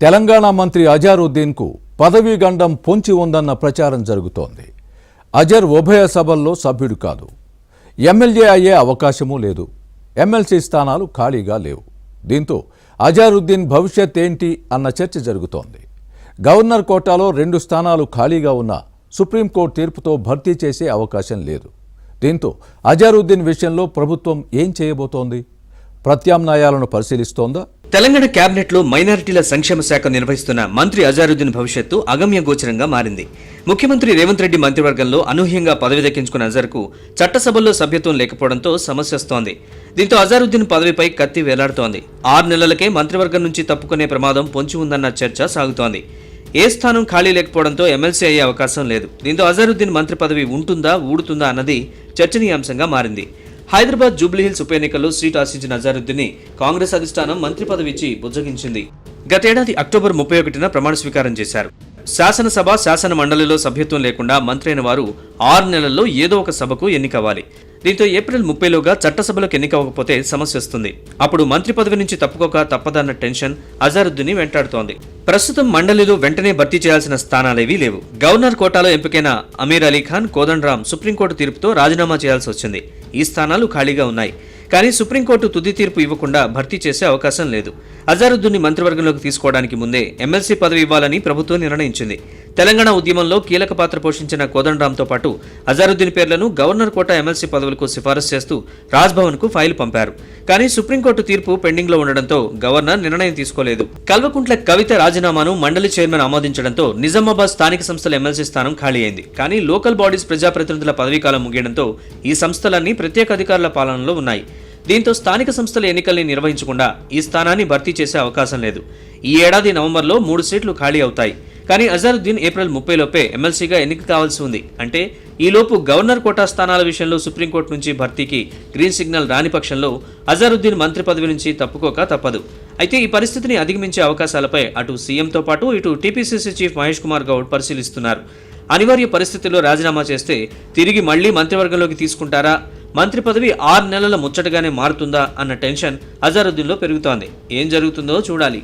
తెలంగాణ మంత్రి అజారుద్దీన్కు పదవీ గండం పొంచి ఉందన్న ప్రచారం జరుగుతోంది. అజర్ ఉభయ సభల్లో సభ్యుడు కాదు. ఎమ్మెల్యే అయ్యే అవకాశమూ లేదు. ఎమ్మెల్సీ స్థానాలు ఖాళీగా లేవు. దీంతో అజారుద్దీన్ భవిష్యత్ ఏంటి అన్న చర్చ జరుగుతోంది. గవర్నర్ కోటాలో 2 స్థానాలు ఖాళీగా ఉన్న సుప్రీంకోర్టు తీర్పుతో భర్తీ చేసే అవకాశం లేదు. దీంతో అజారుద్దీన్ విషయంలో ప్రభుత్వం ఏం చేయబోతోంది? ప్రత్యామ్నాయాలను పరిశీలిస్తోందా? తెలంగాణ కేబినెట్లో మైనారిటీల సంక్షేమ శాఖ నిర్వహిస్తున్న మంత్రి అజారుద్దీన్ భవిష్యత్తు అగమ్య గోచరంగా మారింది. ముఖ్యమంత్రి రేవంత్ రెడ్డి మంత్రివర్గంలో అనూహ్యంగా పదవి దక్కించుకున్న అజర్కు చట్టసభల్లో సభ్యత్వం లేకపోవడంతో సమస్య వస్తోంది. దీంతో అజారుద్దీన్ పదవిపై కత్తి వేలాడుతోంది. 6 నెలలకే మంత్రివర్గం నుంచి తప్పుకునే ప్రమాదం పొంచి ఉందన్న చర్చ సాగుతోంది. ఏ స్థానం ఖాళీ లేకపోవడంతో ఎమ్మెల్సీ అయ్యే అవకాశం లేదు. దీంతో అజారుద్దీన్ మంత్రి పదవి ఉంటుందా ఊడుతుందా అన్నది చర్చనీయాంశంగా మారింది. హైదరాబాద్ జూబ్లీహిల్స్ ఉప ఎన్నికల్లో సీటు ఆశించిన అజారుద్దీన్ కాంగ్రెస్ అధిష్టానం మంత్రి పదవి ఇచ్చి బుజ్జగించింది. గతేడాది అక్టోబర్ 31న ప్రమాణ స్వీకారం చేశారు. శాసనసభ శాసన మండలిలో సభ్యత్వం లేకుండా మంత్రి అయిన వారు 6 నెలల్లో ఏదో ఒక సభకు ఎన్నికవ్వాలి. దీంతో ఏప్రిల్ 30లోగా చట్టసభలకు ఎన్నికవ్వకపోతే సమస్య వస్తుంది. అప్పుడు మంత్రి పదవి నుంచి తప్పుకోక తప్పదన్న టెన్షన్ అజారుద్దీన్ వెంటాడుతోంది. ప్రస్తుతం మండలిలో వెంటనే భర్తీ చేయాల్సిన స్థానాలేవీ లేవు. గవర్నర్ కోటాలో ఎంపికైన అమీర్ అలీ ఖాన్, కోదండరాం సుప్రీంకోర్టు తీర్పుతో రాజీనామా చేయాల్సి వచ్చింది. ఈ స్థానాలు ఖాళీగా ఉన్నాయి. కానీ సుప్రీంకోర్టు తుది తీర్పు ఇవ్వకుండా భర్తీ చేసే అవకాశం లేదు. అజారుద్దీన్ మంత్రివర్గంలోకి తీసుకోవడానికి ముందే ఎమ్మెల్సీ పదవి ఇవ్వాలని ప్రభుత్వం నిర్ణయించింది. తెలంగాణ ఉద్యమంలో కీలక పాత్ర పోషించిన కోదండరాంతో పాటు అజారుద్దీన్ పేర్లను గవర్నర్ కోటా ఎమ్మెల్సీ పదవులకు సిఫారసు చేస్తూ రాజ్భవన్కు ఫైల్ పంపారు. కానీ సుప్రీంకోర్టు తీర్పు పెండింగ్లో ఉండడంతో గవర్నర్ నిర్ణయం తీసుకోలేదు. కల్వకుంట్ల కవిత రాజీనామాను మండలి చైర్మన్ ఆమోదించడంతో నిజామాబాద్ స్థానిక సంస్థల ఎమ్మెల్సీ స్థానం ఖాళీ అయింది. కానీ లోకల్ బాడీస్ ప్రజాప్రతినిధుల పదవీకాలం ముగియడంతో ఈ సంస్థలన్నీ ప్రత్యేక అధికారుల పాలనలో ఉన్నాయి. దీంతో స్థానిక సంస్థల ఎన్నికల్ని నిర్వహించకుండా ఈ స్థానాన్ని భర్తీ చేసే అవకాశం లేదు. ఈ ఏడాది నవంబర్లో 3 సీట్లు ఖాళీ అవుతాయి. కానీ అజారుద్దీన్ ఏప్రిల్ 30లోపే ఎమ్మెల్సీగా ఎన్నిక కావాల్సి ఉంది. అంటే ఈలోపు గవర్నర్ కోటా స్థానాల విషయంలో సుప్రీంకోర్టు నుంచి భర్తీకి గ్రీన్ సిగ్నల్ రాని పక్షంలో అజారుద్దీన్ మంత్రి పదవి నుంచి తప్పుకోక తప్పదు. అయితే ఈ పరిస్థితిని అధిగమించే అవకాశాలపై అటు సీఎంతో పాటు ఇటు టీపీసీసీ చీఫ్ మహేష్ కుమార్ గౌడ్ పరిశీలిస్తున్నారు. అనివార్య పరిస్థితుల్లో రాజీనామా చేస్తే తిరిగి మళ్లీ మంత్రివర్గంలోకి తీసుకుంటారా, మంత్రి పదవి 6 నెలల ముచ్చటగానే మారుతుందా అన్న టెన్షన్ అజారుద్దీన్లో పెరుగుతోంది. ఏం జరుగుతుందో చూడాలి.